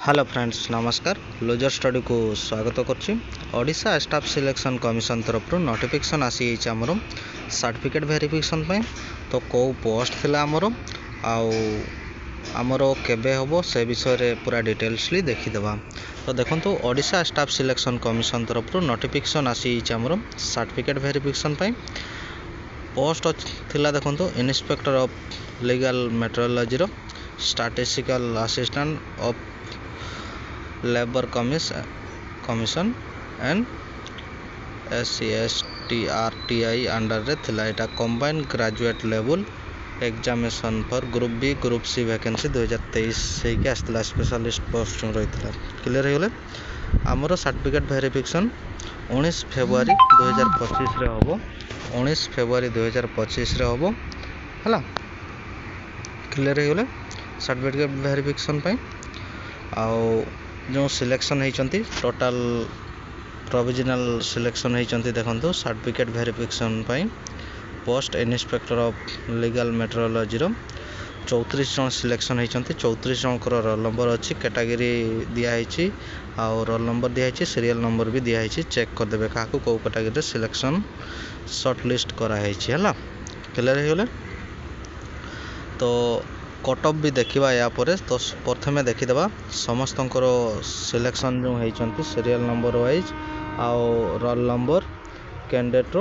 Hello friends नमस्कार loser study को स्वागत करछि। ओडिशा स्टाफ सिलेक्शन कमिशन तरफ नोटिफिकेशन आसी आमर सर्टिफिकेट वेरिफिकेशन पे तो कौ पोस्ट थिला आमर केबे हबो से विषय रे पूरा डिटेल्सली देखिदेबा। तो देखंतु ओडिशा स्टाफ सिलेक्शन कमिशन तरफ नोटिफिकेशन आसी आमर सर्टिफिकेट वेरिफिकेशन पे पोस्ट थिला। देखंतु इन्स्पेक्टर ऑफ लीगल मेट्रोलॉजी रो statistical assistant of labour commission and SCSTRTI under रे थिला। एटा combined graduate level examination for group B group C vacancy 2023 से के आस्तिला स्पेशलिस्ट पोस्ट रहितला। क्लियर हेगले हमरो सर्टिफिकेट वेरिफिकेशन 19 फरवरी 2025 रे हबो। 19 फरवरी 2025 रे हबो हला। क्लियर हेगले सर्टिफिकेट वेरिफिकेशन पे आउ जो सिलेक्शन होती टोटाल प्रोविजनल सिलेक्शन होती देखो certificate verification post inspector of legal metrology 34 जन सिलेक्शन होती। 34 जन रोल नंबर अच्छी कैटेगरी दिखाई आउ रोल नंबर दिखाई सीरियल नंबर भी दिखाई चेक करदे क्या कौ कैटेगरी सिलेक्शन शॉर्ट लिस्ट कराई है। क्लियर हो गले तो कट ऑफ भी देखा या पर। तो प्रथमे देखीदेवा समस्त सिलेक्शन जो होती सीरियल नंबर वाइज आउ रोल नंबर कैंडिडेट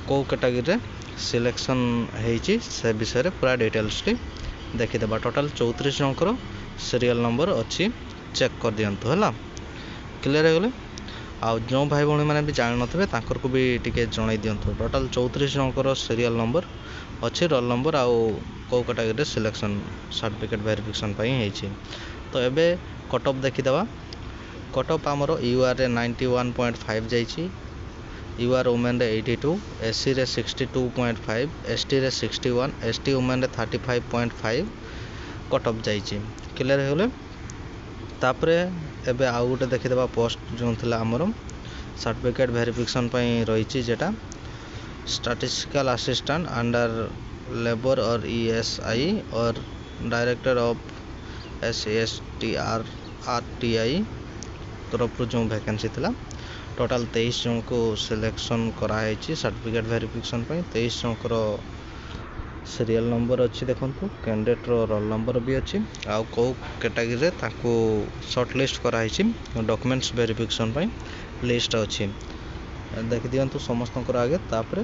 कौ कैटेगरी सिलेक्शन होती से विषय पूरा डिटेल्सली देखीदेवा। टोटाल 34 जन सीरियल नंबर अच्छी चेक कर दिंतु है। क्लियर हो गले आउ जो भाई भौणी मैंने भी जान नथिबे तांकर को भी टिके जणाई दियंतु। टोटाल 34 जनकर सीरियल नंबर अच्छी रोल नंबर आउ कौ कैटेगरी सिलेक्शन सर्टिफिकेट वेरिफिकेशन पई हेछि। तो एबे कट ऑफ देखिदेवा। कट ऑफ आमर यूआर रे 91.5 जाइछि, यूआर वुमेन रे 82, एससी रे 62.5, एसटी रे 61, एसटी वुमेन रे 35.5 कट ऑफ जाइछि। क्लियर हो गले तापरे एबे आउ गोटे देखिदेवा पोस्ट जो थिला आमर सर्टिफिकेट वेरिफिकेशन पई रहिछि जेटा स्टैटिस्टिकल असिस्टेंट अंडर लेबर और ESI और डायरेक्टर ऑफ SCSTRTI तरफ जो वैकेंसी थिला। टोटाल 23 जन को सिलेक्शन कराई सर्टिफिकेट वेरिफिकेशन पई। 23 जन सीरियल नंबर अच्छी देखंतु कैंडिडेट रोल नंबर भी अच्छी आउ कौ कैटेगरी ताकू शॉर्ट लिस्ट कराई डॉक्यूमेंट्स वेरिफिकेशन पई लिस्ट अच्छी देख दियंतु समस्त आगे। तापर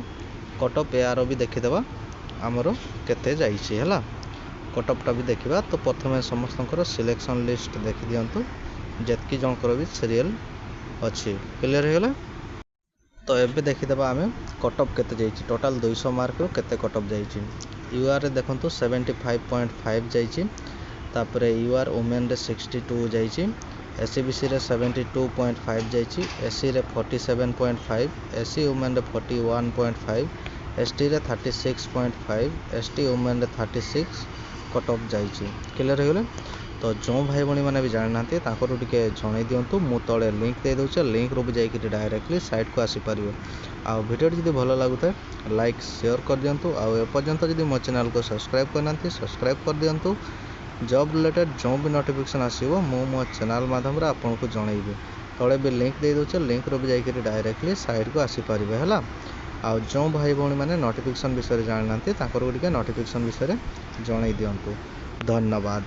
कट ऑफ यार भी देखीदेवा आमर केते जाइछि है। कट ऑफटा भी देखा। तो प्रथम समस्त सिलेक्शन लिस्ट देखी दियंतु जेतकी जनकर भी सीरियल अच्छी। क्लियर हो गला तो एबे देखीदेवा आमे कट ऑफ केते जाइछि। टोटाल 200 मार्क रो केते कट ऑफ जाइछि। यूआर रे देखंतु 75.5 जाइछि। तापर यूआर वुमेन रे 62 जाइछि, एससीबीसी रे 72.5 जाइछि, एससी रे 47.5, एससी वुमेन रे 41.5, एसटी रे 36.5, एसटी वुमेन रे 36 कट ऑफ जाइछि। क्लियर हो गले तो जो भाई भौणी मैंने भी जानी ना तांकर टिके जणाई दिंतु मु तले लिंक दे दूचे लिंक रू भी जाइए डायरेक्टली साइट को आसीपर। आउ वीडियो जब भल लगुए लाइक शेयर कर दिंतु आउ एपर्यंत जब मो चैनल को सब्सक्राइब करना सब्सक्राइब कर दिंतु। जॉब रिलेटेड जो भी नोटिफिकेशन आसो मो चैनल माध्यम आपन को जनइबी। तले भी लिंक दे दूचे लिंक रू भी जाइए डायरेक्टली साइट को आसीपर है। आउ जो भाई भौणी मैंने नोटिफिकेशन विषय जानी ना तांकर टिके नोटिफिकेशन विषय जणाई दिंतु। धन्यवाद।